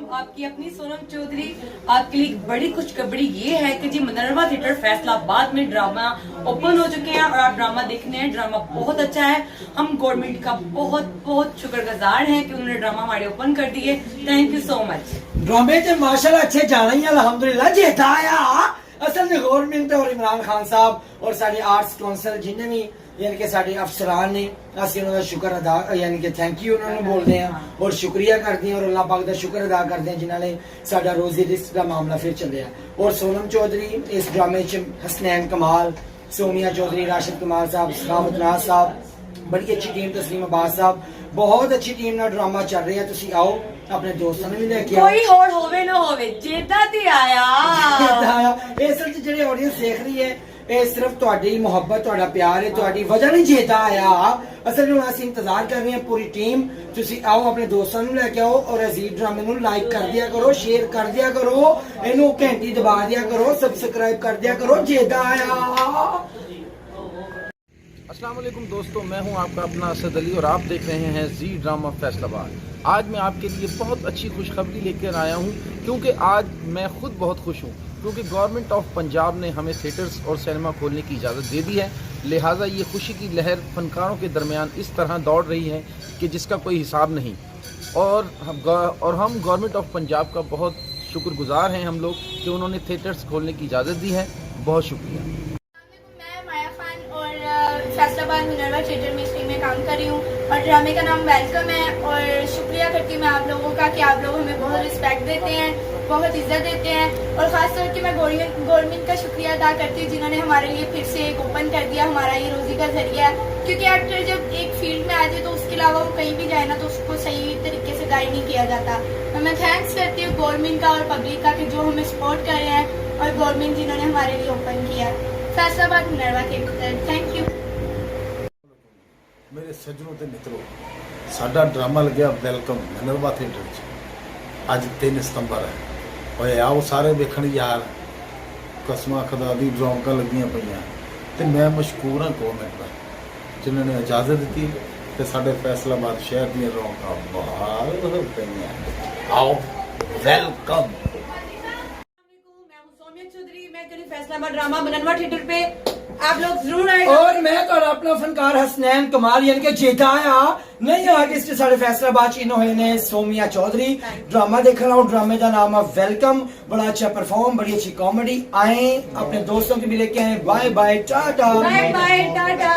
आपकी अपनी सोनम चौधरी। आपके लिए बड़ी खुशखबरी ये है कि जी मिनर्वा थिएटर फैसलाबाद में ड्रामा ओपन हो चुके हैं और आप ड्रामा देखने हैं। ड्रामा बहुत अच्छा है। हम गवर्नमेंट का बहुत बहुत शुक्रगुजार हैं कि उन्होंने ड्रामा हमारे ओपन कर दिए। Thank you so much. ड्रामे च माशाल्लाह अच्छे जाना ही अल्हम्दुलिल्लाह जेता आया असल में गवर्नमेंट और इमरान खान साहब और साढ़े आर्ट्स काउंसिल जिन्हें भी यानी कि साढ़े अफसरान ने असं उन्होंने शुक्र अदा यानी कि थैंक यू उन्होंने बोलते हैं और शुक्रिया करते हैं और अल्लाह पाक का शुक्र अदा करते हैं जिन्होंने साडा रोजी रिस्क का मामला फिर चलिया। और सोनम चौधरी इस ड्रामे च हसनैन कमाल, सोनिया चौधरी, राशिद कमाल साहब, सलामत नाज साहब, बड़ी अच्छी टीम, तस्लीम अब्बास साहब, बहुत अच्छी टीम ना ड्रामा चल रहा है। तुसी आओ अपने दोस्तों ने भी लेके आओ। कोई होड़ होवे ना होवे जेता ती आया इस जेडे ऑडियंस देख रही है ये सिर्फ ਤੁਹਾਡੀ ਮੁਹੱਬਤ ਤੁਹਾਡਾ ਪਿਆਰ ਹੈ, ਤੁਹਾਡੀ ਵਜ੍ਹਾ ਨਹੀਂ जेता आया। असल में ਅਸੀਂ इंतजार कर रहे हैं पूरी टीम। ਤੁਸੀਂ आओ अपने दोस्तों ਨੂੰ ਲੈ ਕੇ आओ और अजीज ड्रामे ਨੂੰ लाइक कर दिया करो, शेयर कर दिया करो, ਇਹਨੂੰ ਘੰਟੀ दबा दिया करो, सब्सक्राइब कर दिया करो। जेता आया। अस्सलाम वालेकुम दोस्तों, मैं हूं आपका अपना असद अली और आप देख रहे हैं जी ड्रामा फैसलाबाद। आज मैं आपके लिए बहुत अच्छी खुशखबरी लेकर आया हूं क्योंकि आज मैं खुद बहुत खुश हूं क्योंकि गवर्नमेंट ऑफ पंजाब ने हमें थिएटर्स और सिनेमा खोलने की इजाज़त दे दी है। लिहाजा ये खुशी की लहर फनकारों के दरमियान इस तरह दौड़ रही है कि जिसका कोई हिसाब नहीं। और हम गवर्नमेंट ऑफ पंजाब का बहुत शुक्रगुजार हैं हम लोग कि उन्होंने थिएटर्स खोलने की इजाज़त दी है। बहुत शुक्रिया। मैं माया खान और फैसलाबाद मिनर्वा थिएटर में इस टीम में काम कर रही हूँ और ड्रामे का नाम वेलकम है। और शुक्रिया करती हूँ मैं आप लोगों का कि आप लोग हमें बहुत रिस्पेक्ट देते हैं, बहुत इज्जत देते हैं। और ख़ास तौर पर मैं गवर्नमेंट का शुक्रिया अदा करती हूँ जिन्होंने हमारे लिए फिर से एक ओपन कर दिया। हमारा ये रोज़ी का जरिया है क्योंकि एक्टर जब एक फील्ड में आ जाए तो उसके अलावा वो कहीं भी जाए ना तो उसको सही तरीके से गाइड नहीं किया जाता। तो मैं थैंक्स करती हूँ गवर्नमेंट का और पब्लिक का कि जो हमें सपोर्ट कर रहे हैं और गवर्नमेंट जिन्होंने हमारे लिए ओपन किया Faisalabad Minerva theatre. Thank you. मेरे सज्जनों ते मित्रों, साडा ड्रामा लग्या वेलकम मिनर्वा थिएटर च अज 3 सितंबर है और आओ सारे वेखण यार। कसमां खुदा दी रौनकां लगियां पईयां ते मैं मशकूर हाँ गवर्नमेंट दा जिन्होंने इजाजत दी ते साडे फैसलाबाद शहर दी रौनकां बहाल हो पईयां। आओ वेलकम। मैं हूं सोनिया चौधरी। मैं करी फैसलाबाद ड्रामा मिनर्वा थिएटर पे आप लोग जरूर आए। और मैं तो अपना फनकार हसनैन कमाल यानी कि जेता आया नहीं आर्टिस्ट साढ़े फैसलाबाद च होए ने सोमिया चौधरी। ड्रामा देखना और ड्रामे का नाम है वेलकम। बड़ा अच्छा परफॉर्म, बड़ी अच्छी कॉमेडी। आए अपने दोस्तों के भी लेके आए। Bye bye tata. Bye bye tata.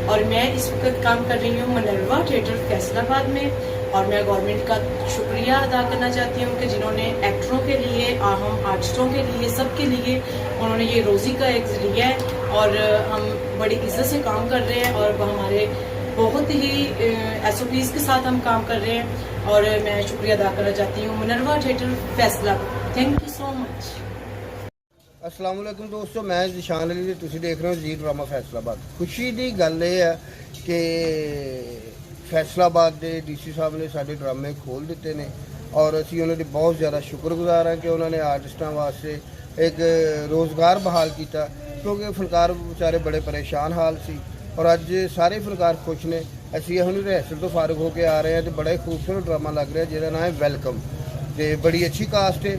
और मैं इस वक्त काम कर रही हूँ मिनर्वा थिएटर फैसलाबाद में और मैं गवर्नमेंट का शुक्रिया अदा करना चाहती हूँ कि जिन्होंने एक्टरों के लिए, हम आर्टिस्टों के लिए, सबके लिए उन्होंने ये रोज़ी का एक जरिया है और हम बड़ी इज्जत से काम कर रहे हैं और हमारे बहुत ही SOPs के साथ हम काम कर रहे हैं और मैं शुक्रिया अदा करना चाहती हूँ Minerva theatre Faisalabad. Thank you so much. अस्सलाम वालेकुम दोस्तों, मैं जिशान अली ते तुसीं देख रहे हो जी ड्रामा फैसलाबाद। खुशी की गल ये है कि फैसलाबाद के DC साहब ने साढ़े ड्रामे खोल दिते ने और असी उन्होंने बहुत ज़्यादा शुक्रगुजार हैं कि उन्होंने आर्टिस्टों वास्ते एक रोज़गार बहाल किया क्योंकि फनकार बेचारे बड़े परेशान हाल सी और अज सारे फनकार खुश ने। असी हम रिहर्सल तो फारग होकर आ रहे हैं तो बड़ा ही खूबसूरत ड्रामा लग रहा है जिसका नाम है वेलकम। तो बड़ी अच्छी कास्ट है